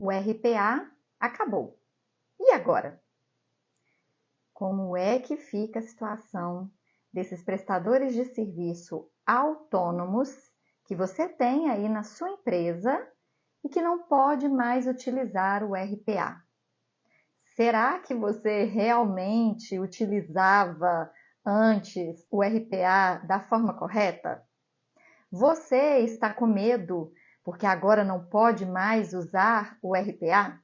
o RPA acabou. E agora? Como é que fica a situação desses prestadores de serviço autônomos que você tem aí na sua empresa e que não pode mais utilizar o RPA? Será que você realmente utilizava antes o RPA da forma correta? Você está com medo porque agora não pode mais usar o RPA?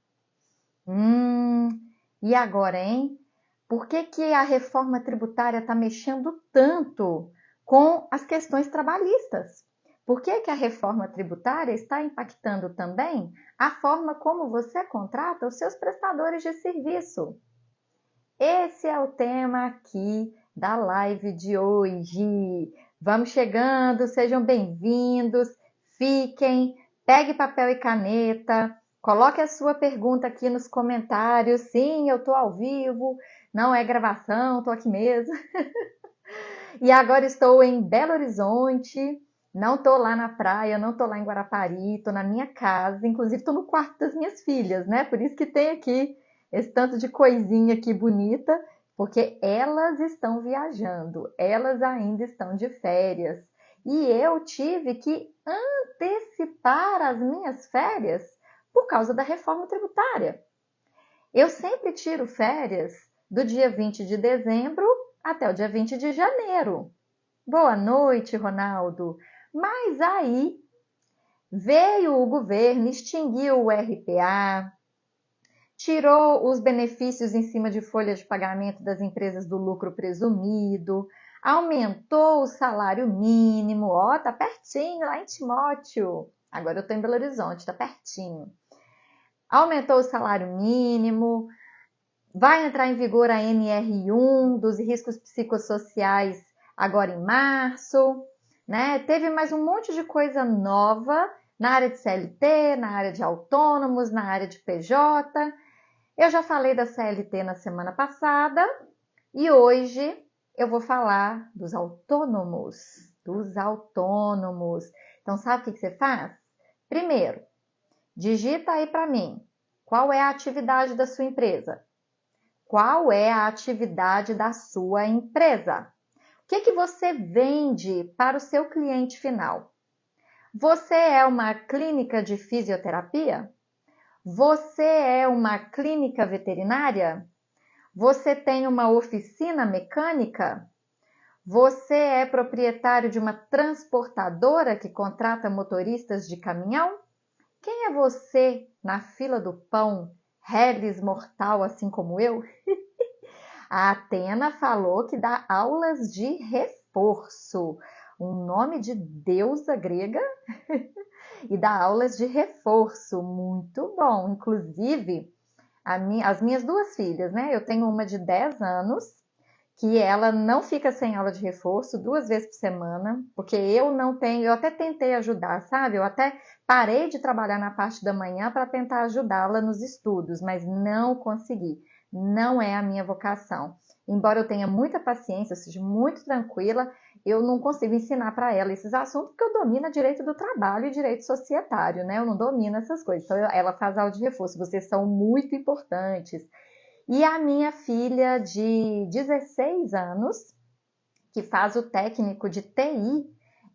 E agora, hein? Por que a reforma tributária está mexendo tanto com as questões trabalhistas? Por que a reforma tributária está impactando também a forma como você contrata os seus prestadores de serviço? Esse é o tema aqui da live de hoje. Vamos chegando, sejam bem-vindos, fiquem, pegue papel e caneta, coloque a sua pergunta aqui nos comentários. Sim, eu estou ao vivo, não é gravação, estou aqui mesmo. E agora estou em Belo Horizonte, não estou lá na praia, não estou lá em Guarapari, estou na minha casa, inclusive estou no quarto das minhas filhas, né? Por isso que tem aqui esse tanto de coisinha aqui bonita, porque elas estão viajando, elas ainda estão de férias. E eu tive que antecipar as minhas férias por causa da reforma tributária. Eu sempre tiro férias do dia 20 de dezembro até o dia 20 de janeiro. Boa noite, Ronaldo. Mas aí veio o governo, extinguiu o RPA, tirou os benefícios em cima de folha de pagamento das empresas do lucro presumido, aumentou o salário mínimo, ó, tá pertinho lá em Timóteo. Agora eu tô em Belo Horizonte, tá pertinho. Aumentou o salário mínimo, vai entrar em vigor a NR1 dos riscos psicossociais agora em março, né? Teve mais um monte de coisa nova na área de CLT, na área de autônomos, na área de PJ. Eu já falei da CLT na semana passada e hoje eu vou falar dos autônomos, Então, sabe o que você faz? Primeiro, digita aí para mim, qual é a atividade da sua empresa? Qual é a atividade da sua empresa? O que você vende para o seu cliente final? Você é uma clínica de fisioterapia? Você é uma clínica veterinária? Você tem uma oficina mecânica? Você é proprietário de uma transportadora que contrata motoristas de caminhão? Quem é você na fila do pão, reles mortal assim como eu? A Atena falou que dá aulas de reforço, um nome de deusa grega, e dá aulas de reforço, muito bom. Inclusive, as minhas duas filhas, né? Eu tenho uma de 10 anos, que ela não fica sem aula de reforço 2 vezes por semana, porque eu não tenho, eu até tentei ajudar, sabe? Eu até parei de trabalhar na parte da manhã para tentar ajudá-la nos estudos, mas não consegui. Não é a minha vocação. Embora eu tenha muita paciência, seja muito tranquila, eu não consigo ensinar para ela esses assuntos porque eu domino direito do trabalho e direito societário, né? Eu não domino essas coisas. Então, ela faz aula de reforço. Vocês são muito importantes. E a minha filha de 16 anos, que faz o técnico de TI,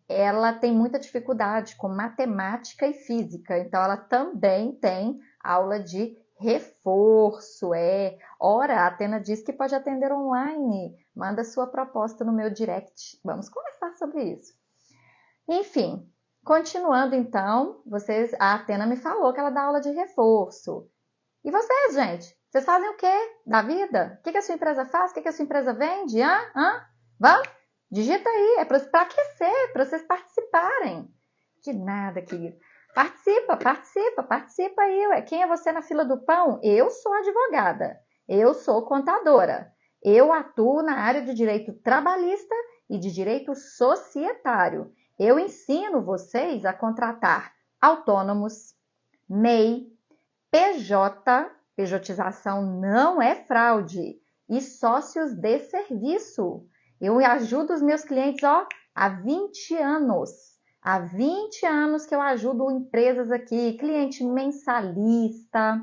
ela tem muita dificuldade com matemática e física. Então, ela também tem aula de reforço. Ora, a Atena diz que pode atender online. Manda sua proposta no meu direct. Vamos conversar sobre isso. Enfim, continuando então, a Atena me falou que ela dá aula de reforço. E vocês, gente? Vocês fazem o quê da vida? O que a sua empresa faz? O que a sua empresa vende? Vamos? Digita aí, é para aquecer, para vocês participarem. De nada, querido. Participa aí. Ué. Quem é você na fila do pão? Eu sou advogada, eu sou contadora. Eu atuo na área de direito trabalhista e de direito societário. Eu ensino vocês a contratar autônomos, MEI, PJ, pejotização não é fraude, e sócios de serviço. Eu ajudo os meus clientes há 20 anos Há 20 anos que eu ajudo empresas aqui, cliente mensalista,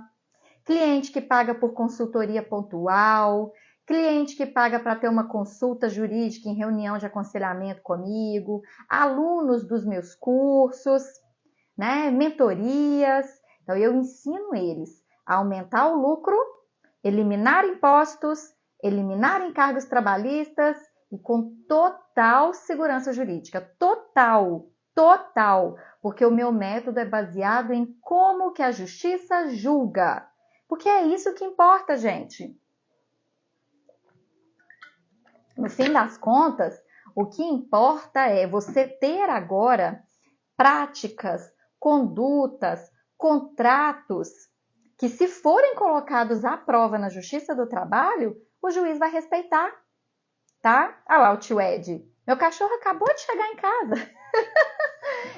cliente que paga por consultoria pontual, cliente que paga para ter uma consulta jurídica em reunião de aconselhamento comigo, alunos dos meus cursos, né, mentorias. Então, eu ensino eles a aumentar o lucro, eliminar impostos, eliminar encargos trabalhistas e com total segurança jurídica. Total, porque o meu método é baseado em como que a justiça julga. Porque é isso que importa, gente. No fim das contas, o que importa é você ter agora práticas, condutas, contratos que, se forem colocados à prova na Justiça do Trabalho, o juiz vai respeitar, tá? Olha lá o tio Ed. Meu cachorro acabou de chegar em casa.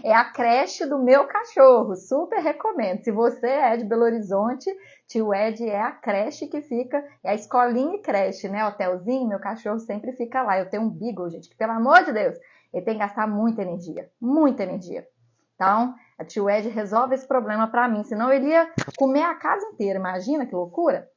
É a creche do meu cachorro, super recomendo. Se você é de Belo Horizonte, tio Ed é a creche que fica, é a escolinha e creche, né? Hotelzinho, meu cachorro sempre fica lá. Eu tenho um beagle, gente, que pelo amor de Deus, ele tem que gastar muita energia, muita energia. Então, a tio Ed resolve esse problema para mim, senão ele ia comer a casa inteira. Imagina que loucura?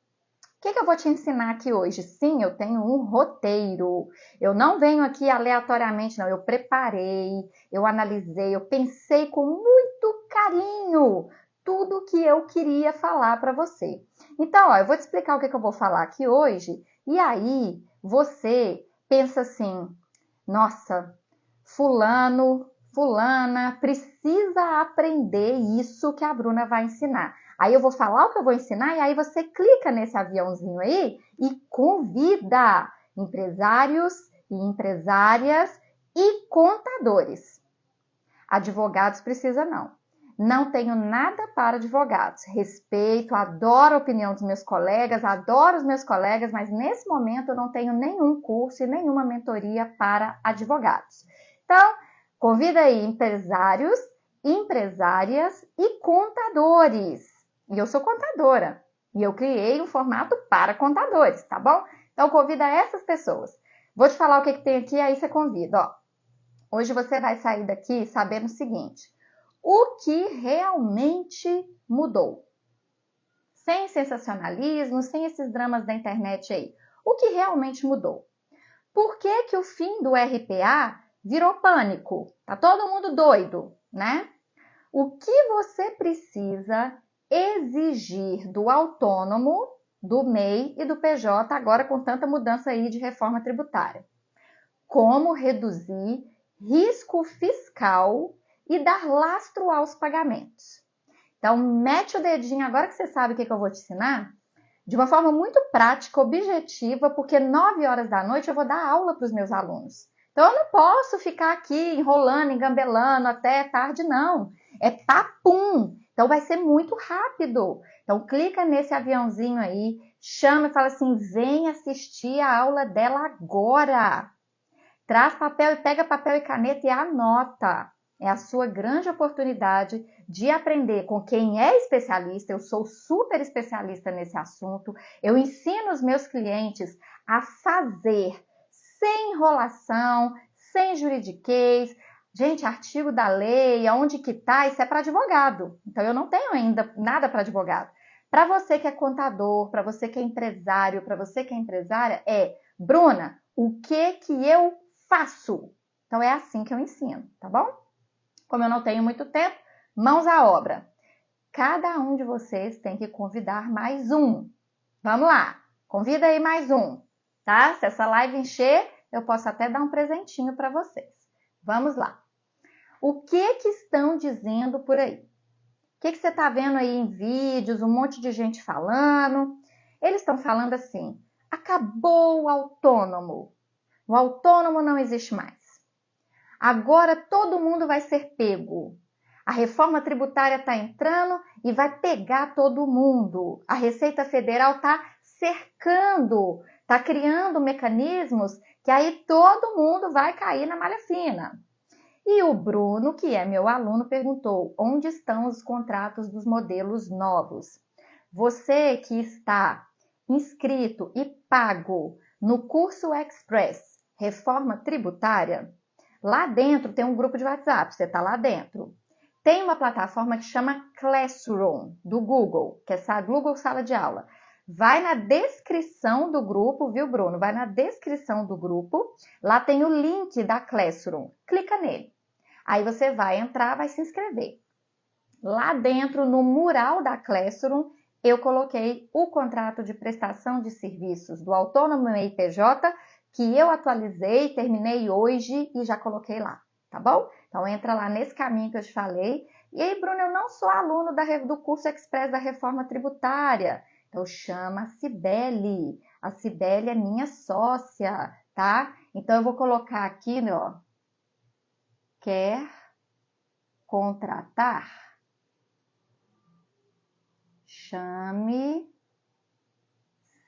O que eu vou te ensinar aqui hoje? Sim, eu tenho um roteiro. Eu não venho aqui aleatoriamente, não. Eu preparei, eu analisei, eu pensei com muito carinho tudo que eu queria falar para você. Então, ó, eu vou te explicar o que eu vou falar aqui hoje. E aí, você pensa assim, nossa, fulana precisa aprender isso que a Bruna vai ensinar. Aí eu vou falar o que eu vou ensinar e aí você clica nesse aviãozinho aí e convida empresários e empresárias e contadores. Advogados precisa não. Não tenho nada para advogados. Respeito, adoro a opinião dos meus colegas, adoro os meus colegas, mas nesse momento eu não tenho nenhum curso e nenhuma mentoria para advogados. Então, convida aí empresários, empresárias e contadores. E eu sou contadora. E eu criei um formato para contadores, tá bom? Então, convida essas pessoas. Vou te falar o que tem aqui, aí você convida. Ó, hoje você vai sair daqui sabendo o seguinte. O que realmente mudou? Sem sensacionalismo, sem esses dramas da internet aí. O que realmente mudou? Por que que o fim do RPA virou pânico? Tá todo mundo doido, né? O que você precisa exigir do autônomo, do MEI e do PJ agora com tanta mudança aí de reforma tributária? Como reduzir risco fiscal e dar lastro aos pagamentos. Então, mete o dedinho agora que você sabe o que eu vou te ensinar, de uma forma muito prática, objetiva, porque 9 horas da noite eu vou dar aula para os meus alunos. Então, eu não posso ficar aqui enrolando, engambelando até tarde, não. É papum. Então, vai ser muito rápido. Então, clica nesse aviãozinho aí, chama e fala assim, vem assistir a aula dela agora. Traz papel e pega papel e caneta e anota. É a sua grande oportunidade de aprender com quem é especialista. Eu sou super especialista nesse assunto. Eu ensino os meus clientes a fazer sem enrolação, sem juridiquês. Gente, artigo da lei, aonde que tá? Isso é para advogado. Então, eu não tenho ainda nada para advogado. Para você que é contador, para você que é empresário, para você que é empresária, Bruna, o que eu faço? Então, é assim que eu ensino, tá bom? Como eu não tenho muito tempo, mãos à obra. Cada um de vocês tem que convidar mais um. Vamos lá, convida aí mais um, tá? Se essa live encher, eu posso até dar um presentinho para vocês. Vamos lá. O que estão dizendo por aí? O que você está vendo aí em vídeos, um monte de gente falando? Eles estão falando assim, acabou o autônomo. O autônomo não existe mais. Agora todo mundo vai ser pego. A reforma tributária está entrando e vai pegar todo mundo. A Receita Federal está cercando, está criando mecanismos que aí todo mundo vai cair na malha fina. E o Bruno, que é meu aluno, perguntou, onde estão os contratos dos modelos novos? Você que está inscrito e pago no curso Express Reforma Tributária, Lá dentro tem um grupo de WhatsApp, você está lá dentro. Tem uma plataforma que chama Classroom, do Google, que é a Google Sala de Aula. Vai na descrição do grupo, viu, Bruno? Vai na descrição do grupo, lá tem o link da Classroom. Clica nele. Aí você vai entrar, vai se inscrever. Lá dentro, no mural da Classroom, eu coloquei o contrato de prestação de serviços do Autônomo EIPJ, que eu atualizei, terminei hoje e já coloquei lá, tá bom? Então, entra lá nesse caminho que eu te falei. E aí, Bruno, eu não sou aluno do curso Express da Reforma Tributária. Então, chama a Cibele. A Cibele é minha sócia, tá? Então, eu vou colocar aqui, ó, quer contratar? Chame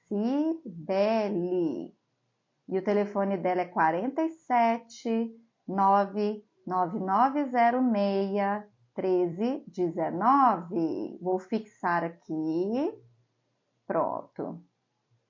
Cibele. E o telefone dela é 47 99906 1319. Vou fixar aqui. Pronto.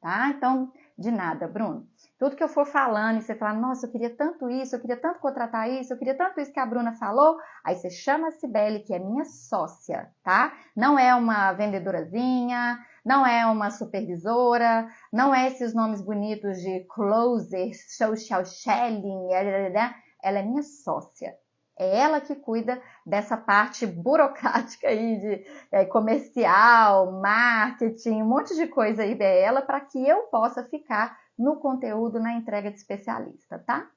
Tá? Então, de nada, Bruno. Tudo que eu for falando e você falar, nossa, eu queria tanto isso, eu queria tanto contratar isso, eu queria tanto isso que a Bruna falou, aí você chama a Cibele, que é minha sócia, tá? Não é uma vendedorazinha, não é uma supervisora, não é esses nomes bonitos de closer, social selling, ela é minha sócia. É ela que cuida dessa parte burocrática aí de comercial, marketing, um monte de coisa aí dela para que eu possa ficar no conteúdo, na entrega de especialista, tá?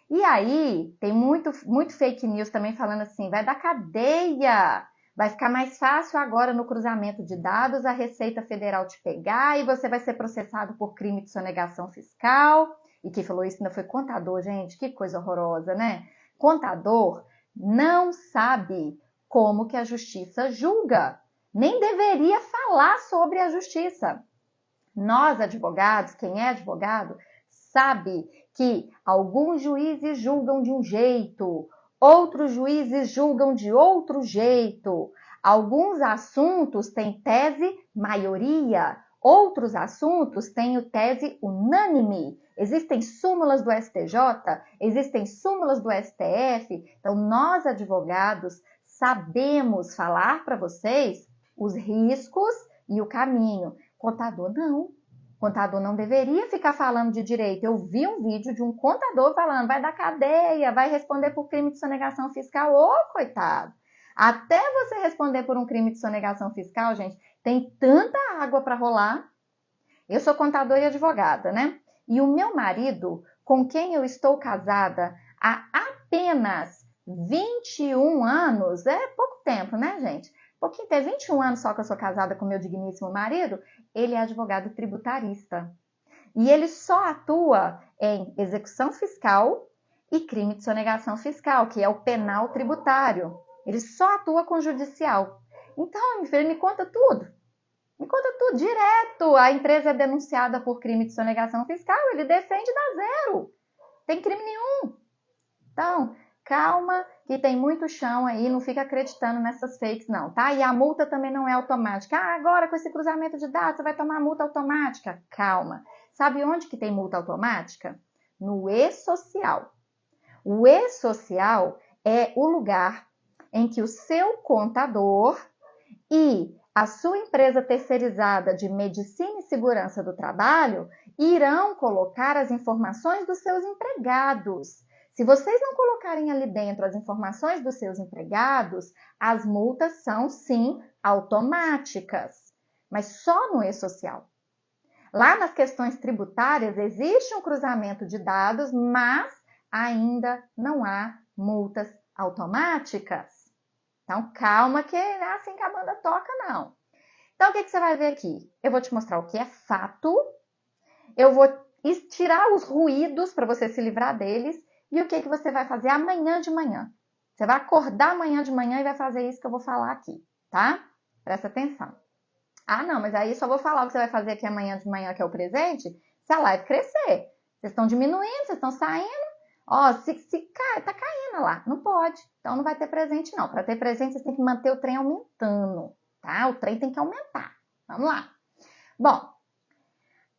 E aí, tem muito fake news também falando assim, vai dar cadeia, vai ficar mais fácil agora no cruzamento de dados a Receita Federal te pegar e você vai ser processado por crime de sonegação fiscal. E quem falou isso ainda foi contador, gente, que coisa horrorosa, né? Contador não sabe como que a justiça julga, nem deveria falar sobre a justiça. Nós, advogados, quem é advogado, sabe que alguns juízes julgam de um jeito, outros juízes julgam de outro jeito. Alguns assuntos têm tese maioria, outros assuntos têm o tese unânime. Existem súmulas do STJ, existem súmulas do STF. Então, nós, advogados, sabemos falar para vocês os riscos e o caminho. Contador não. Contador não deveria ficar falando de direito. Eu vi um vídeo de um contador falando, vai dar cadeia, vai responder por crime de sonegação fiscal. Ô, coitado! Até você responder por um crime de sonegação fiscal, gente, tem tanta água para rolar. Eu sou contadora e advogada, né? E o meu marido, com quem eu estou casada há apenas 21 anos, é pouco tempo, né, gente? Pouquinho, tem 21 anos só que eu sou casada com meu digníssimo marido, ele é advogado tributarista. E ele só atua em execução fiscal e crime de sonegação fiscal, que é o penal tributário. Ele só atua com judicial. Então, ele me conta tudo. Me conta tudo direto. A empresa é denunciada por crime de sonegação fiscal, ele defende da zero. Tem crime nenhum. Então, calma, que tem muito chão aí, não fica acreditando nessas fakes não, tá? E a multa também não é automática. Ah, agora com esse cruzamento de dados você vai tomar multa automática. Calma. Sabe onde que tem multa automática? No e-social. O e-social é o lugar em que o seu contador e a sua empresa terceirizada de medicina e segurança do trabalho irão colocar as informações dos seus empregados. Se vocês não colocarem ali dentro as informações dos seus empregados, as multas são, sim, automáticas, mas só no e-social. Lá nas questões tributárias existe um cruzamento de dados, mas ainda não há multas automáticas. Então, calma que não é assim que a banda toca, não. Então, o que você vai ver aqui? Eu vou te mostrar o que é fato, eu vou tirar os ruídos para você se livrar deles e o que você vai fazer amanhã de manhã. Você vai acordar amanhã de manhã e vai fazer isso que eu vou falar aqui, tá? Presta atenção. Ah, não, mas aí só vou falar o que você vai fazer aqui amanhã de manhã, que é o presente, se a live crescer. Vocês estão diminuindo, vocês estão saindo. Ó, se cai, tá caindo lá. Não pode. Então não vai ter presente, não. Para ter presente, vocês têm que manter o trem aumentando, tá? O trem tem que aumentar. Vamos lá. Bom,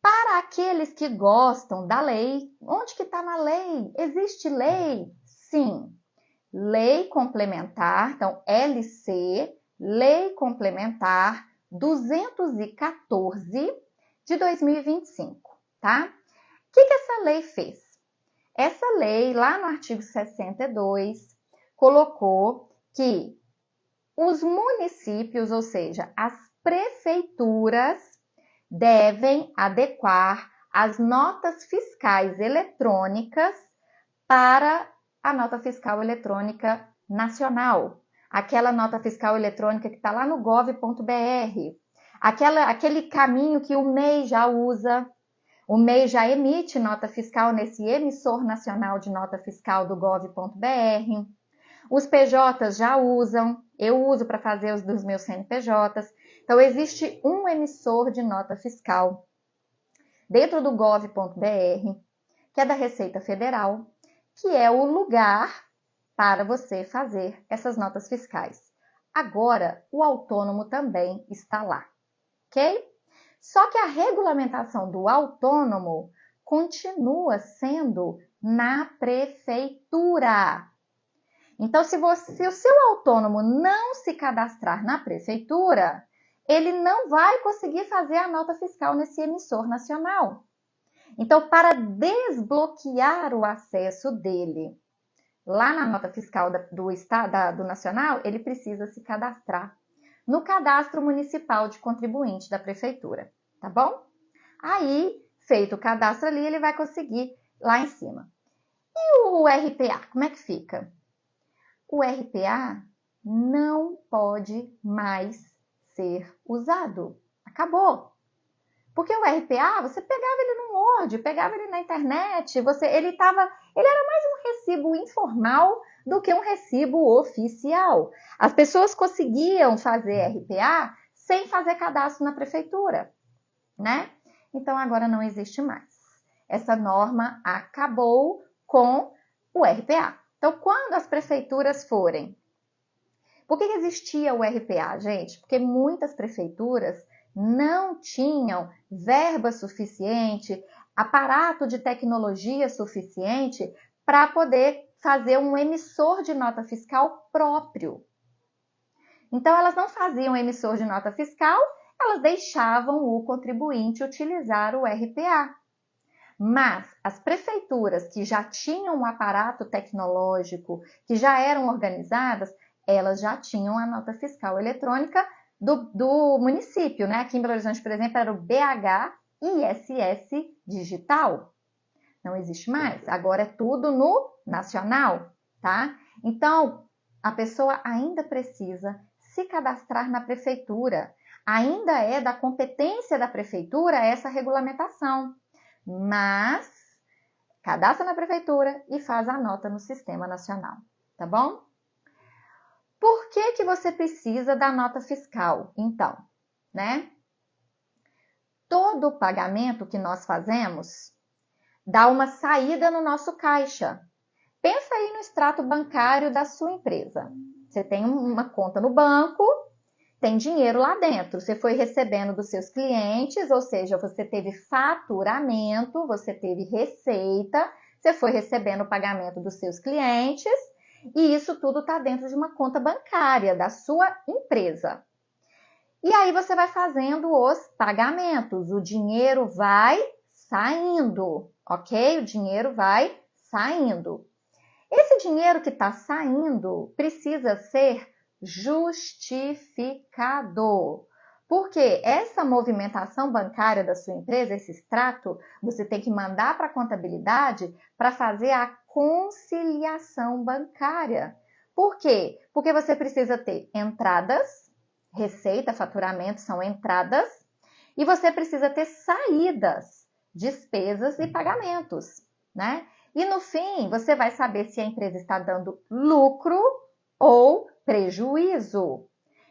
para aqueles que gostam da lei, onde que está na lei? Existe lei? Sim. Lei Complementar, então LC, Lei Complementar 214 de 2025, tá? O que essa lei fez? Essa lei, lá no artigo 62, colocou que os municípios, ou seja, as prefeituras, devem adequar as notas fiscais eletrônicas para a nota fiscal eletrônica nacional. Aquela nota fiscal eletrônica que está lá no gov.br. Aquele caminho que o MEI já usa. O MEI já emite nota fiscal nesse emissor nacional de nota fiscal do gov.br. Os PJs já usam, eu uso para fazer os dos meus CNPJs. Então, existe um emissor de nota fiscal dentro do gov.br, que é da Receita Federal, que é o lugar para você fazer essas notas fiscais. Agora, o autônomo também está lá, ok? Só que a regulamentação do autônomo continua sendo na prefeitura. Então, se o seu autônomo não se cadastrar na prefeitura, ele não vai conseguir fazer a nota fiscal nesse emissor nacional. Então, para desbloquear o acesso dele lá na nota fiscal do Estado, do Nacional, ele precisa se cadastrar no cadastro municipal de contribuinte da prefeitura, tá bom? Aí, feito o cadastro ali, ele vai conseguir lá em cima. E o RPA, como é que fica? O RPA não pode mais ser usado. Acabou. Porque o RPA, você pegava ele no Word, pegava ele na internet, ele era mais um recibo informal do que um recibo oficial. As pessoas conseguiam fazer RPA sem fazer cadastro na prefeitura, né? Então agora não existe mais. Essa norma acabou com o RPA. Então, quando as prefeituras forem... Por que existia o RPA, gente? Porque muitas prefeituras não tinham verba suficiente, aparato de tecnologia suficiente para poder fazer um emissor de nota fiscal próprio. Então, elas não faziam emissor de nota fiscal, elas deixavam o contribuinte utilizar o RPA. Mas as prefeituras que já tinham um aparato tecnológico, que já eram organizadas, elas já tinham a nota fiscal eletrônica do município, né? Aqui em Belo Horizonte, por exemplo, era o BH-ISS Digital. Não existe mais. Agora é tudo no nacional, tá? Então, a pessoa ainda precisa se cadastrar na prefeitura. Ainda é da competência da prefeitura essa regulamentação. Mas cadastra na prefeitura e faz a nota no Sistema Nacional, tá bom? Por que você precisa da nota fiscal, então, né? Todo pagamento que nós fazemos dá uma saída no nosso caixa. Pensa aí no extrato bancário da sua empresa. Você tem uma conta no banco, tem dinheiro lá dentro. Você foi recebendo dos seus clientes, ou seja, você teve faturamento, você teve receita, você foi recebendo o pagamento dos seus clientes, e isso tudo está dentro de uma conta bancária da sua empresa. E aí você vai fazendo os pagamentos, o dinheiro vai saindo, ok? O dinheiro vai saindo. Esse dinheiro que está saindo precisa ser justificado. Porque essa movimentação bancária da sua empresa, esse extrato, você tem que mandar para a contabilidade para fazer a conciliação bancária. Por quê? Porque você precisa ter entradas, receita, faturamento são entradas, e você precisa ter saídas, despesas e pagamentos, né? E no fim, você vai saber se a empresa está dando lucro ou prejuízo.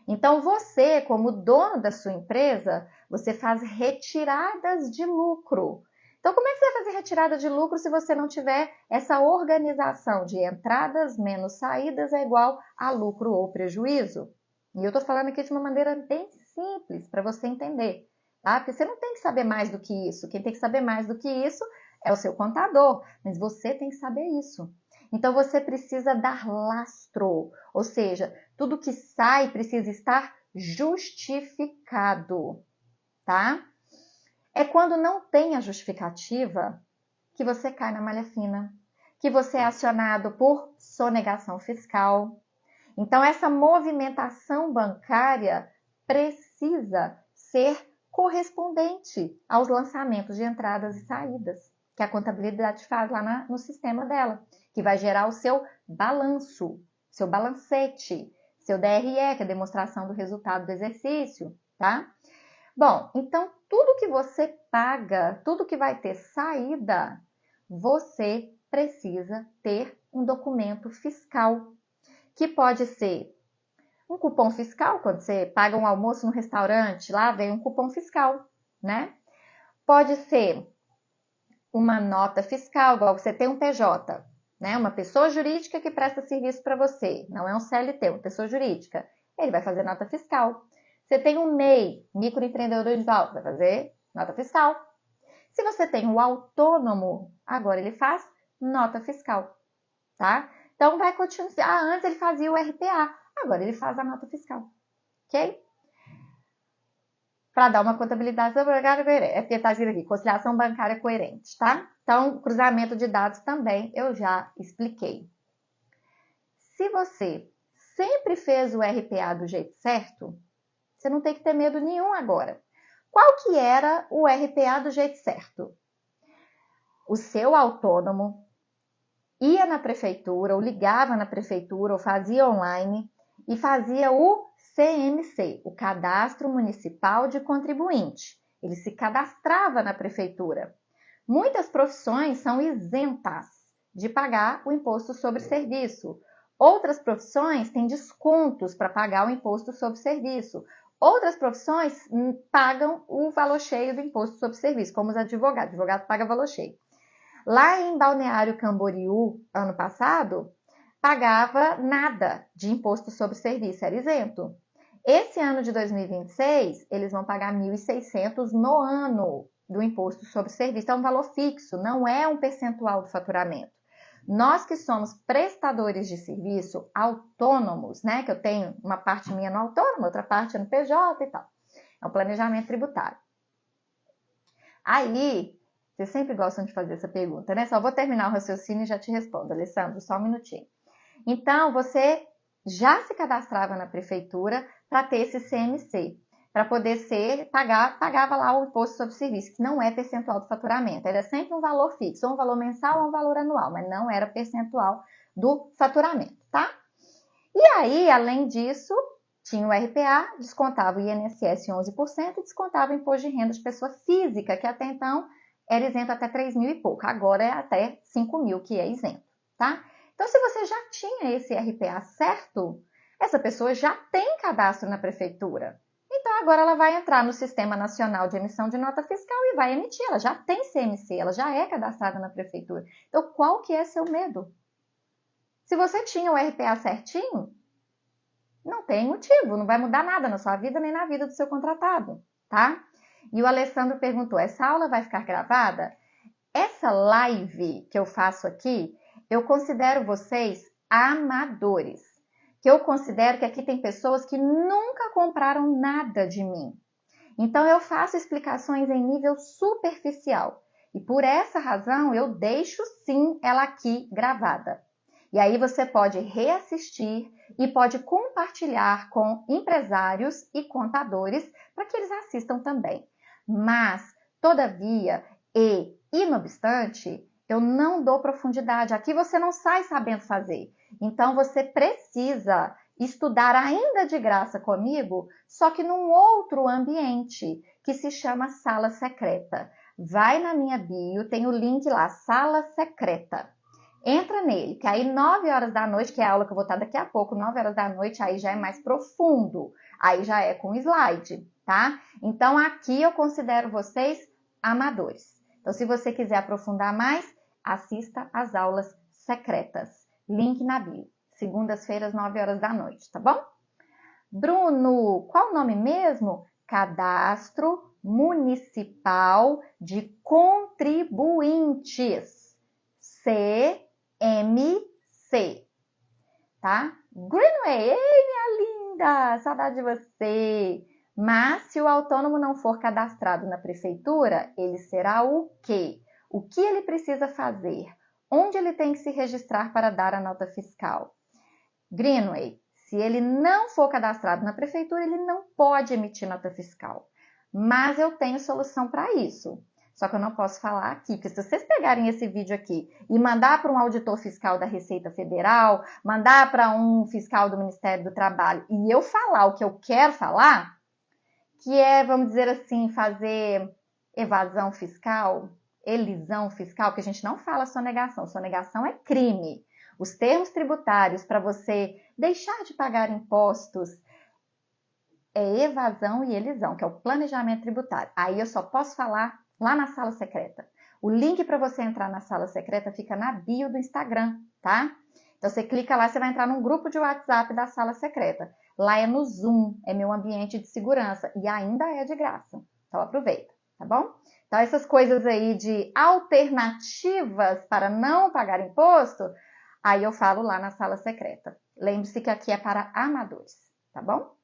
Então, você, como dono da sua empresa, você faz retiradas de lucro. Então, como é que você vai fazer retirada de lucro se você não tiver essa organização de entradas menos saídas é igual a lucro ou prejuízo? E eu estou falando aqui de uma maneira bem simples para você entender, tá? Porque você não tem que saber mais do que isso. Quem tem que saber mais do que isso é o seu contador, mas você tem que saber isso. Então, você precisa dar lastro, ou seja, tudo que sai precisa estar justificado, tá? É quando não tem a justificativa que você cai na malha fina, que você é acionado por sonegação fiscal. Então, essa movimentação bancária precisa ser correspondente aos lançamentos de entradas e saídas, que a contabilidade faz lá no sistema dela, que vai gerar o seu balanço, seu balancete, seu DRE, que é a demonstração do resultado do exercício, tá? Bom, então tudo que você paga, tudo que vai ter saída, você precisa ter um documento fiscal, que pode ser um cupom fiscal, quando você paga um almoço no restaurante, lá vem um cupom fiscal, né? Pode ser uma nota fiscal, igual você tem um PJ, né? Uma pessoa jurídica que presta serviço para você, não é um CLT, uma pessoa jurídica. Ele vai fazer nota fiscal. Você tem um MEI, microempreendedor individual, vai fazer nota fiscal. Se você tem um autônomo, agora ele faz nota fiscal, tá? Então, vai continuar. Antes ele fazia o RPA, agora ele faz a nota fiscal, ok? Para dar uma contabilidade bancária coerente. É porque está escrito aqui, conciliação bancária coerente, tá? Então, cruzamento de dados também eu já expliquei. Se você sempre fez o RPA do jeito certo, você não tem que ter medo nenhum agora. Qual que era o RPA do jeito certo? O seu autônomo ia na prefeitura, ou ligava na prefeitura, ou fazia online, e fazia o CMC, o Cadastro Municipal de Contribuinte. Ele se cadastrava na prefeitura. Muitas profissões são isentas de pagar o imposto sobre serviço. Outras profissões têm descontos para pagar o imposto sobre serviço. Outras profissões pagam o valor cheio do imposto sobre serviço, como os advogados. O advogado paga valor cheio. Lá em Balneário Camboriú, ano passado, pagava nada de imposto sobre serviço, era isento. Esse ano de 2026, eles vão pagar 1.600 no ano do imposto sobre serviço. É um valor fixo, não é um percentual do faturamento. Nós que somos prestadores de serviço autônomos, né? Que eu tenho uma parte minha no autônomo, outra parte no PJ e tal. É um planejamento tributário. Aí, vocês sempre gostam de fazer essa pergunta, né? Só vou terminar o raciocínio e já te respondo, Alessandro, só um minutinho. Então, você já se cadastrava na prefeitura para ter esse CMC, para poder pagava lá o imposto sobre serviço, que não é percentual do faturamento, era sempre um valor fixo, ou um valor mensal ou um valor anual, mas não era percentual do faturamento, tá? E aí, além disso, tinha o RPA, descontava o INSS 11% e descontava o imposto de renda de pessoa física, que até então era isento até 3 mil e pouco, agora é até 5 mil que é isento, tá? Então, se você já tinha esse RPA certo, essa pessoa já tem cadastro na prefeitura. Então, agora ela vai entrar no Sistema Nacional de Emissão de Nota Fiscal e vai emitir. Ela já tem CMC, ela já é cadastrada na prefeitura. Então, qual que é seu medo? Se você tinha o RPA certinho, não tem motivo, não vai mudar nada na sua vida nem na vida do seu contratado, tá? E o Alessandro perguntou, essa aula vai ficar gravada? Essa live que eu faço aqui, eu considero vocês amadores. Que eu considero que aqui tem pessoas que nunca compraram nada de mim. Então, eu faço explicações em nível superficial. E por essa razão, eu deixo sim ela aqui gravada. E aí você pode reassistir e pode compartilhar com empresários e contadores para que eles assistam também. Mas, todavia e não obstante, eu não dou profundidade. Aqui você não sai sabendo fazer. Então, você precisa estudar ainda de graça comigo, só que num outro ambiente, que se chama Sala Secreta. Vai na minha bio, tem o link lá, Sala Secreta. Entra nele, que aí 9 horas da noite, que é a aula que eu vou estar daqui a pouco, 9 horas da noite, aí já é mais profundo. Aí já é com slide, tá? Então, aqui eu considero vocês amadores. Então, se você quiser aprofundar mais, assista às aulas secretas. Link na bio. Segundas-feiras, 9 horas da noite, tá bom? Bruno, qual o nome mesmo? Cadastro Municipal de Contribuintes. CMC. você, tá? Greenway, ei, minha linda, saudade de você. Mas se o autônomo não for cadastrado na prefeitura, ele será o quê? O que ele precisa fazer? Onde ele tem que se registrar para dar a nota fiscal? Greenway, se ele não for cadastrado na prefeitura, ele não pode emitir nota fiscal. Mas eu tenho solução para isso. Só que eu não posso falar aqui, porque se vocês pegarem esse vídeo aqui e mandar para um auditor fiscal da Receita Federal, mandar para um fiscal do Ministério do Trabalho e eu falar o que eu quero falar, que é, vamos dizer assim, fazer evasão fiscal, elisão fiscal, que a gente não fala sonegação. Sonegação é crime. Os termos tributários para você deixar de pagar impostos é evasão e elisão, que é o planejamento tributário. Aí eu só posso falar lá na sala secreta. O link para você entrar na sala secreta fica na bio do Instagram, tá? Então você clica lá, você vai entrar num grupo de WhatsApp da sala secreta. Lá é no Zoom, é meu ambiente de segurança e ainda é de graça. Então aproveita, tá bom? Então essas coisas aí de alternativas para não pagar imposto, aí eu falo lá na sala secreta. Lembre-se que aqui é para amadores, tá bom?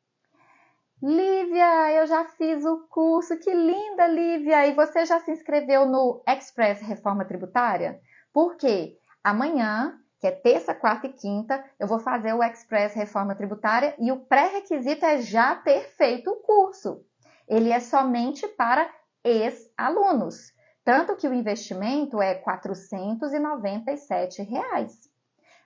Lívia, eu já fiz o curso, que linda, Lívia! E você já se inscreveu no Express Reforma Tributária? Por quê? Amanhã, que é terça, quarta e quinta, eu vou fazer o Express Reforma Tributária e o pré-requisito é já ter feito o curso. Ele é somente para ex-alunos, tanto que o investimento é R$ 497.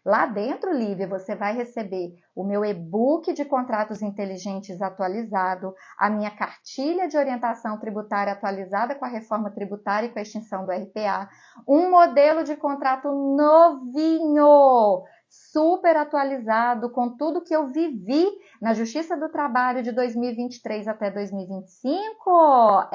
Lá dentro, Lívia, você vai receber o meu e-book de contratos inteligentes atualizado, a minha cartilha de orientação tributária atualizada com a reforma tributária e com a extinção do RPA, um modelo de contrato novinho, super atualizado, com tudo que eu vivi na Justiça do Trabalho de 2023 até 2025.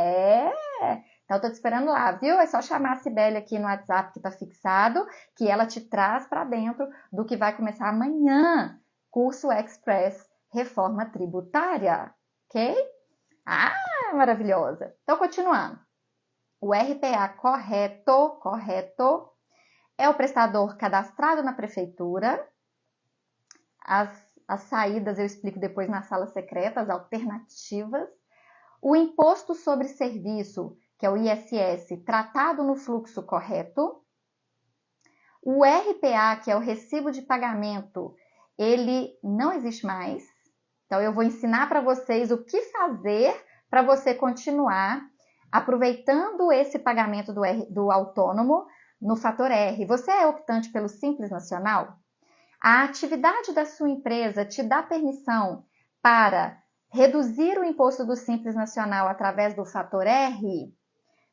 Então, eu tô te esperando lá, viu? É só chamar a Cibele aqui no WhatsApp que tá fixado, que ela te traz para dentro do que vai começar amanhã. Curso Express Reforma Tributária, ok? Ah, maravilhosa! Então, continuando. O RPA correto, é o prestador cadastrado na prefeitura. As saídas eu explico depois na sala secreta, as alternativas. O imposto sobre serviço, que é o ISS, tratado no fluxo correto. O RPA, que é o recibo de pagamento, ele não existe mais. Então, eu vou ensinar para vocês o que fazer para você continuar aproveitando esse pagamento do autônomo no fator R. Você é optante pelo Simples Nacional? A atividade da sua empresa te dá permissão para reduzir o imposto do Simples Nacional através do fator R?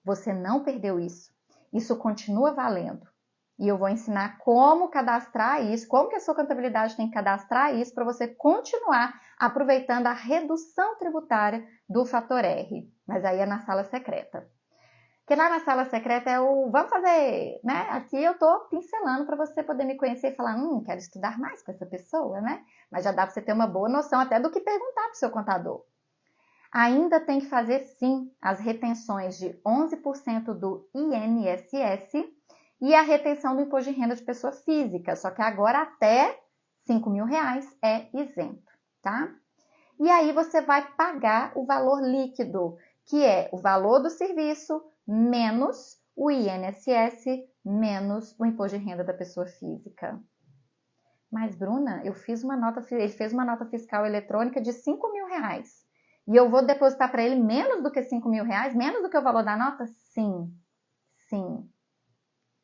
Você não perdeu isso. Isso continua valendo. E eu vou ensinar como cadastrar isso, como que a sua contabilidade tem que cadastrar isso para você continuar aproveitando a redução tributária do fator R. Mas aí é na sala secreta. Porque lá na sala secreta é o vamos fazer, né? Aqui eu estou pincelando para você poder me conhecer e falar, quero estudar mais com essa pessoa, né? Mas já dá para você ter uma boa noção até do que perguntar para o seu contador. Ainda tem que fazer, sim, as retenções de 11% do INSS e a retenção do imposto de renda de pessoa física, só que agora até R$ 5.000 é isento, tá? E aí você vai pagar o valor líquido, que é o valor do serviço menos o INSS menos o imposto de renda da pessoa física. Mas, Bruna, ele fez uma nota fiscal eletrônica de R$ 5.000. E eu vou depositar para ele menos do que R$ 5.000? Menos do que o valor da nota? Sim.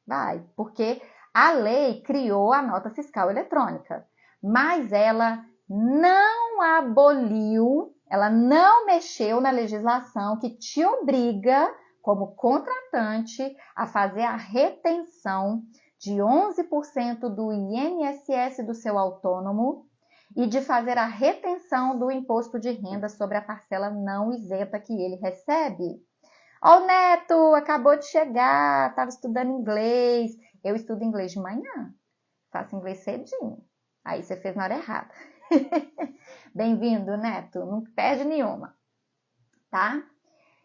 Vai, porque a lei criou a nota fiscal eletrônica, mas ela não aboliu, ela não mexeu na legislação que te obriga, como contratante, a fazer a retenção de 11% do INSS do seu autônomo e de fazer a retenção do imposto de renda sobre a parcela não isenta que ele recebe. Ó, o Neto, acabou de chegar, estava estudando inglês. Eu estudo inglês de manhã, faço inglês cedinho. Aí você fez na hora errada. Bem-vindo, Neto, não perde nenhuma, tá?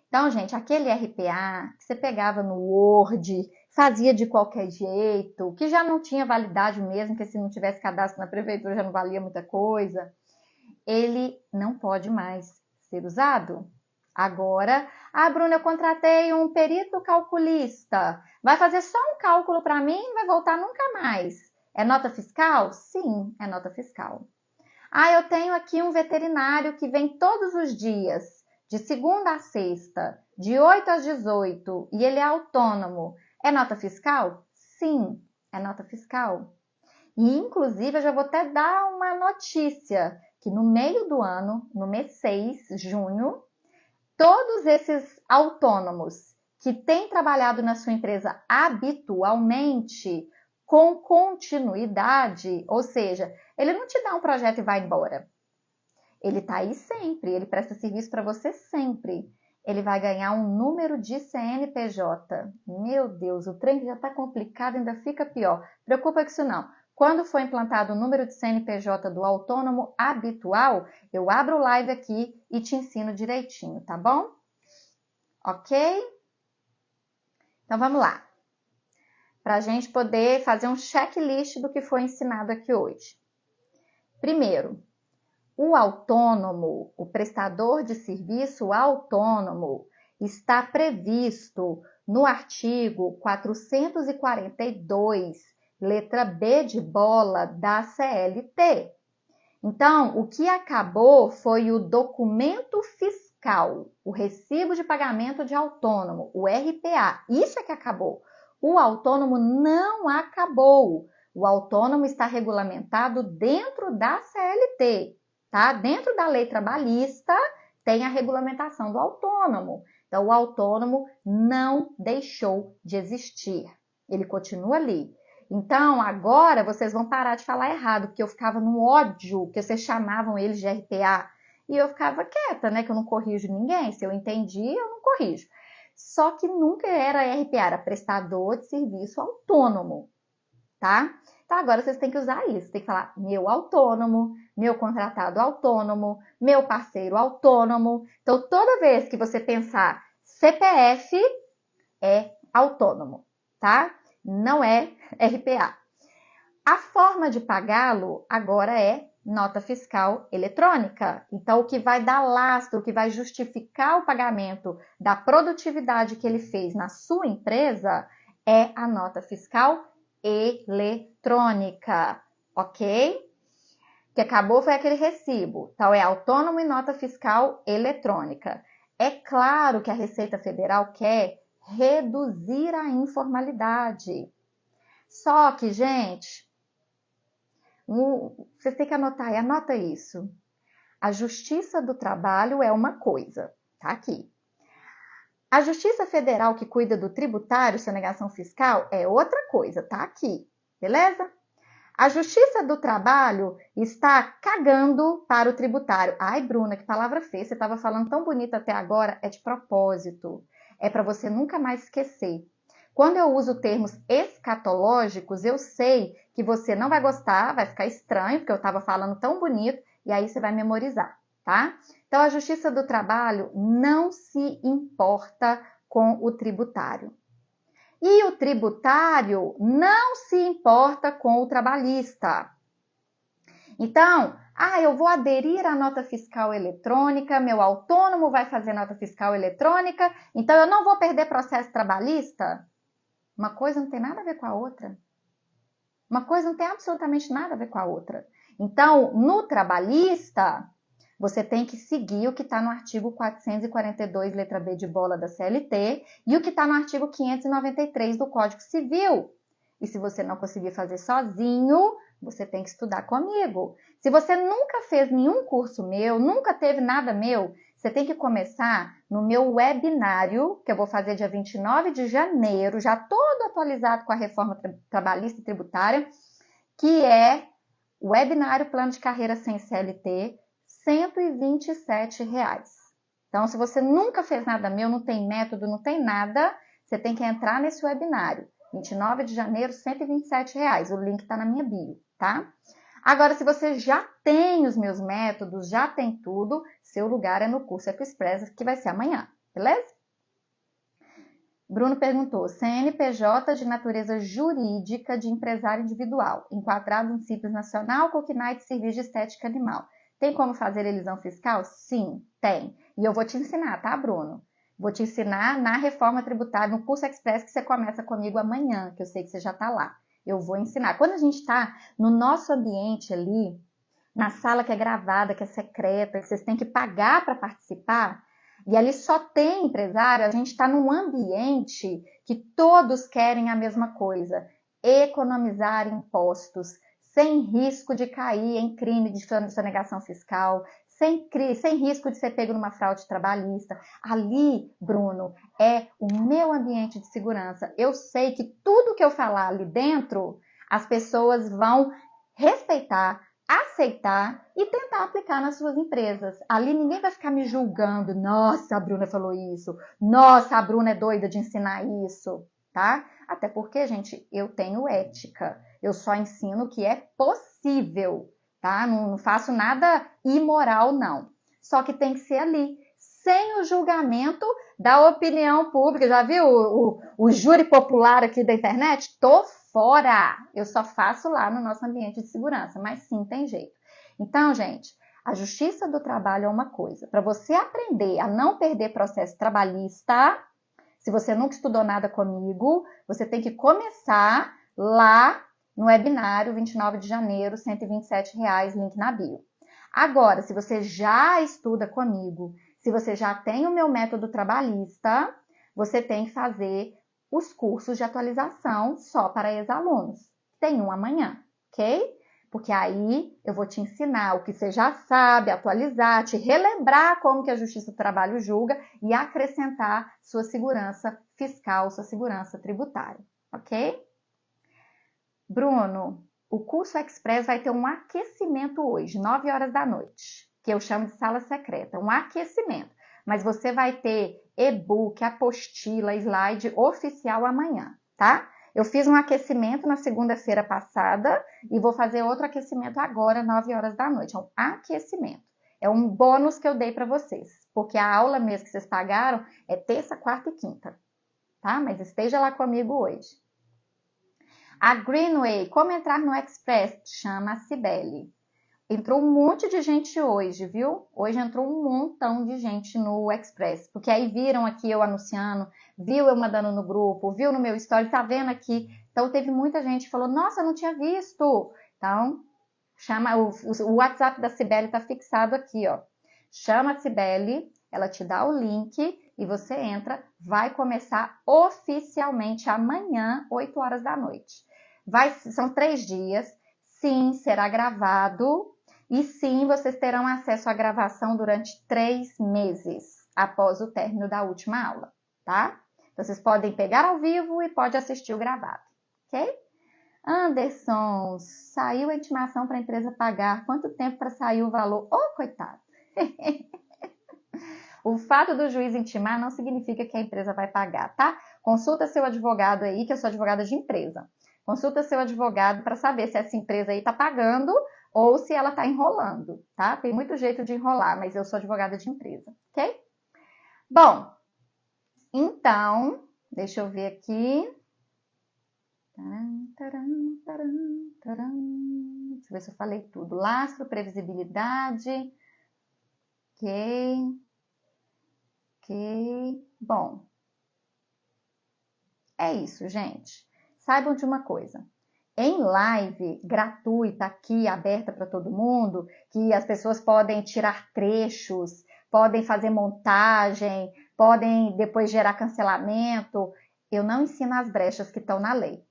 Então, gente, aquele RPA que você pegava no Word, fazia de qualquer jeito, que já não tinha validade mesmo, que se não tivesse cadastro na prefeitura já não valia muita coisa, ele não pode mais ser usado. Agora, Bruna, eu contratei um perito calculista, vai fazer só um cálculo para mim e não vai voltar nunca mais. É nota fiscal? Sim, é nota fiscal. Eu tenho aqui um veterinário que vem todos os dias, de segunda a sexta, de 8 às 18, e ele é autônomo. É nota fiscal? Sim, é nota fiscal. E, inclusive, eu já vou até dar uma notícia, que no meio do ano, no mês 6, junho, todos esses autônomos que têm trabalhado na sua empresa habitualmente, com continuidade, ou seja, ele não te dá um projeto e vai embora. Ele está aí sempre, ele presta serviço para você sempre. Ele vai ganhar um número de CNPJ. Meu Deus, o trem já está complicado, ainda fica pior. Preocupa com isso não. Quando for implantado o número de CNPJ do autônomo habitual, eu abro o live aqui e te ensino direitinho, tá bom? Ok? Então vamos lá. Para a gente poder fazer um checklist do que foi ensinado aqui hoje. Primeiro, o autônomo, o prestador de serviço autônomo, está previsto no artigo 442, letra B de bola da CLT. Então, o que acabou foi o documento fiscal, o recibo de pagamento de autônomo, o RPA. Isso é que acabou. O autônomo não acabou. O autônomo está regulamentado dentro da CLT, tá? Dentro da lei trabalhista tem a regulamentação do autônomo. Então, o autônomo não deixou de existir. Ele continua ali. Então, agora vocês vão parar de falar errado, porque eu ficava no ódio que vocês chamavam eles de RPA. E eu ficava quieta, né? Que eu não corrijo ninguém. Se eu entendi, eu não corrijo. Só que nunca era RPA, era prestador de serviço autônomo, tá? Então, agora vocês têm que usar isso. Tem que falar meu autônomo, meu contratado autônomo, meu parceiro autônomo. Então, toda vez que você pensar CPF, é autônomo, tá? Não é RPA. A forma de pagá-lo agora é nota fiscal eletrônica. Então, o que vai dar lastro, o que vai justificar o pagamento da produtividade que ele fez na sua empresa é a nota fiscal eletrônica, ok? O que acabou foi aquele recibo. Então, é autônomo e nota fiscal eletrônica. É claro que a Receita Federal quer reduzir a informalidade. Só que, gente, vocês têm que anotar, e anota isso. A Justiça do Trabalho é uma coisa, tá aqui. A Justiça Federal que cuida do tributário, sonegação fiscal, é outra coisa, tá aqui, beleza? A Justiça do Trabalho está cagando para o tributário. Ai, Bruna, que palavra feia, você estava falando tão bonito até agora, é de propósito. É para você nunca mais esquecer. Quando eu uso termos escatológicos, eu sei que você não vai gostar, vai ficar estranho, porque eu estava falando tão bonito, e aí você vai memorizar, tá? Então, a Justiça do Trabalho não se importa com o tributário. E o tributário não se importa com o trabalhista. Então, eu vou aderir à nota fiscal eletrônica, meu autônomo vai fazer nota fiscal eletrônica, então eu não vou perder processo trabalhista? Uma coisa não tem nada a ver com a outra. Uma coisa não tem absolutamente nada a ver com a outra. Então, no trabalhista, você tem que seguir o que está no artigo 442, letra B de bola da CLT, e o que está no artigo 593 do Código Civil. E se você não conseguir fazer sozinho, você tem que estudar comigo. Se você nunca fez nenhum curso meu, nunca teve nada meu, você tem que começar no meu webinário, que eu vou fazer dia 29 de janeiro, já todo atualizado com a reforma trabalhista e tributária, que é o webinário Plano de Carreira Sem CLT, R$127. Então, se você nunca fez nada meu, não tem método, não tem nada, você tem que entrar nesse webinário. 29 de janeiro, R$127. O link está na minha bio, tá? Agora, se você já tem os meus métodos, já tem tudo, seu lugar é no curso EcoExpress, que vai ser amanhã, beleza? Bruno perguntou, CNPJ de natureza jurídica de empresário individual, enquadrado em Simples Nacional, Cognite Serviço de Estética Animal. Tem como fazer elisão fiscal? Sim, tem. E eu vou te ensinar, tá, Bruno? Vou te ensinar na reforma tributária, no curso express que você começa comigo amanhã, que eu sei que você já está lá. Eu vou ensinar. Quando a gente está no nosso ambiente ali, na sala que é gravada, que é secreta, que vocês têm que pagar para participar, e ali só tem empresário, a gente está num ambiente que todos querem a mesma coisa, economizar impostos, sem risco de cair em crime de sonegação fiscal, sem risco de ser pego numa fraude trabalhista. Ali, Bruno, é o meu ambiente de segurança. Eu sei que tudo que eu falar ali dentro, as pessoas vão respeitar, aceitar e tentar aplicar nas suas empresas. Ali ninguém vai ficar me julgando. Nossa, a Bruna falou isso. Nossa, a Bruna é doida de ensinar isso, tá? Até porque, gente, eu tenho ética. Eu só ensino o que é possível, tá? Não faço nada imoral, não. Só que tem que ser ali, sem o julgamento da opinião pública. Já viu o júri popular aqui da internet? Tô fora! Eu só faço lá no nosso ambiente de segurança, mas sim, tem jeito. Então, gente, a justiça do trabalho é uma coisa. Para você aprender a não perder processo trabalhista, se você nunca estudou nada comigo, você tem que começar lá no webinário 29 de janeiro, R$ 127, link na bio. Agora, se você já estuda comigo, se você já tem o meu método trabalhista, você tem que fazer os cursos de atualização só para ex-alunos. Tem um amanhã, ok? Porque aí eu vou te ensinar o que você já sabe, atualizar, te relembrar como que a Justiça do Trabalho julga e acrescentar sua segurança fiscal, sua segurança tributária, ok? Bruno, o curso Express vai ter um aquecimento hoje, 9 horas da noite, que eu chamo de sala secreta, um aquecimento. Mas você vai ter e-book, apostila, slide oficial amanhã, tá? Eu fiz um aquecimento na segunda-feira passada e vou fazer outro aquecimento agora, 9 horas da noite. É um aquecimento. É um bônus que eu dei para vocês, porque a aula mesmo que vocês pagaram é terça, quarta e quinta, tá? Mas esteja lá comigo hoje. A Greenway, como entrar no Express? Chama a Cibele. Entrou um monte de gente hoje, viu? Hoje entrou um montão de gente no Express, porque aí viram aqui eu anunciando, viu eu mandando no grupo, viu no meu story, tá vendo aqui? Então teve muita gente que falou, nossa, eu não tinha visto. Então, chama o WhatsApp da Cibele tá fixado aqui, ó. Chama a Cibele, ela te dá o link e você entra, vai começar oficialmente amanhã, 8 horas da noite. São 3 dias, sim, será gravado. E sim, vocês terão acesso à gravação durante 3 meses após o término da última aula, tá? Então, vocês podem pegar ao vivo e pode assistir o gravado, ok? Anderson, saiu a intimação para a empresa pagar. Quanto tempo para sair o valor? Oh, coitado! O fato do juiz intimar não significa que a empresa vai pagar, tá? Consulta seu advogado aí, que eu sou advogada de empresa. Consulta seu advogado para saber se essa empresa aí está pagando ou se ela está enrolando, tá? Tem muito jeito de enrolar, mas eu sou advogada de empresa, ok? Bom, então, deixa eu ver aqui. Deixa eu ver se eu falei tudo. Lastro, previsibilidade. Ok. Bom, é isso, gente. Saibam de uma coisa. Em live gratuita aqui, aberta para todo mundo, que as pessoas podem tirar trechos, podem fazer montagem, podem depois gerar cancelamento, eu não ensino as brechas que estão na lei.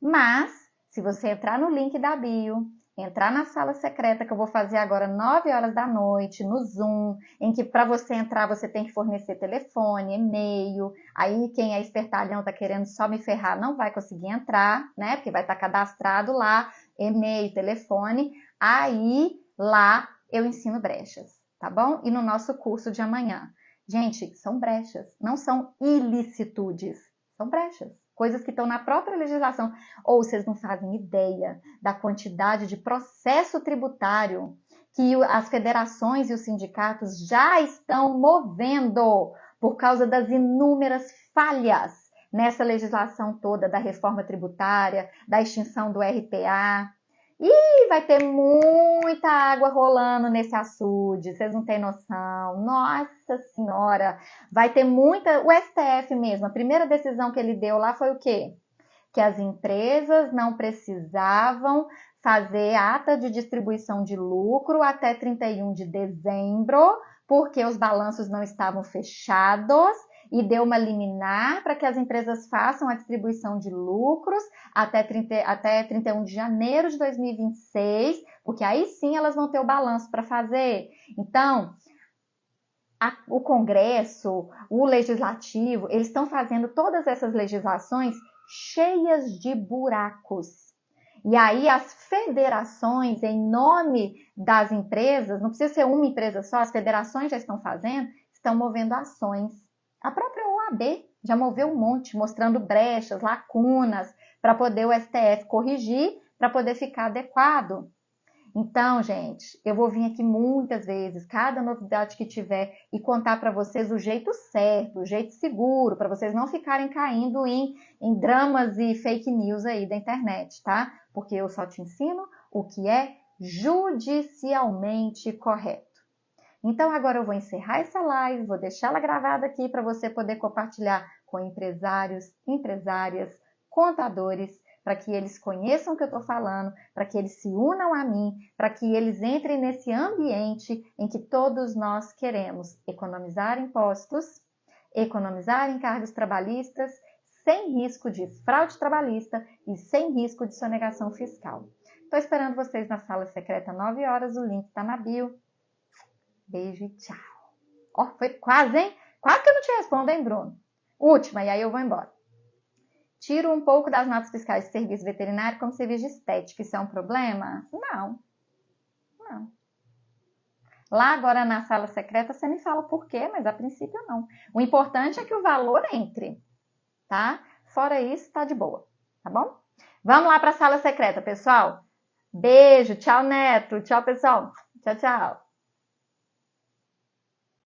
Mas, se você entrar no link da bio, entrar na sala secreta que eu vou fazer agora 9 horas da noite, no Zoom, em que para você entrar você tem que fornecer telefone, e-mail, aí quem é espertalhão tá querendo só me ferrar não vai conseguir entrar, né? Porque vai estar cadastrado lá, e-mail, telefone, aí lá eu ensino brechas, tá bom? E no nosso curso de amanhã. Gente, são brechas, não são ilicitudes, são brechas. Coisas que estão na própria legislação, ou vocês não fazem ideia da quantidade de processo tributário que as federações e os sindicatos já estão movendo por causa das inúmeras falhas nessa legislação toda da reforma tributária, da extinção do RPA. E vai ter muita água rolando nesse açude, vocês não têm noção. Nossa Senhora, vai ter muita... O STF mesmo, a primeira decisão que ele deu lá foi o quê? Que as empresas não precisavam fazer ata de distribuição de lucro até 31 de dezembro, porque os balanços não estavam fechados, e deu uma liminar para que as empresas façam a distribuição de lucros até 31 de janeiro de 2026, porque aí sim elas vão ter o balanço para fazer. Então, o Congresso, o Legislativo, eles estão fazendo todas essas legislações cheias de buracos. E aí as federações, em nome das empresas, não precisa ser uma empresa só, as federações já estão fazendo, estão movendo ações. A própria OAB já moveu um monte, mostrando brechas, lacunas, para poder o STF corrigir, para poder ficar adequado. Então, gente, eu vou vir aqui muitas vezes, cada novidade que tiver, e contar para vocês o jeito certo, o jeito seguro, para vocês não ficarem caindo em dramas e fake news aí da internet, tá? Porque eu só te ensino o que é judicialmente correto. Então, agora eu vou encerrar essa live, vou deixá-la gravada aqui para você poder compartilhar com empresários, empresárias, contadores, para que eles conheçam o que eu estou falando, para que eles se unam a mim, para que eles entrem nesse ambiente em que todos nós queremos economizar impostos, economizar encargos trabalhistas, sem risco de fraude trabalhista e sem risco de sonegação fiscal. Estou esperando vocês na sala secreta 9 horas, o link está na bio. Beijo e tchau. Ó, foi quase, hein? Quase que eu não te respondo, hein, Bruno? Última, e aí eu vou embora. Tiro um pouco das notas fiscais de serviço veterinário como serviço de estética. Isso é um problema? Não. Não. Lá agora na sala secreta você me fala por quê, mas a princípio não. O importante é que o valor entre, tá? Fora isso, tá de boa, tá bom? Vamos lá para a sala secreta, pessoal. Beijo, tchau, Neto. Tchau, pessoal. Tchau, tchau.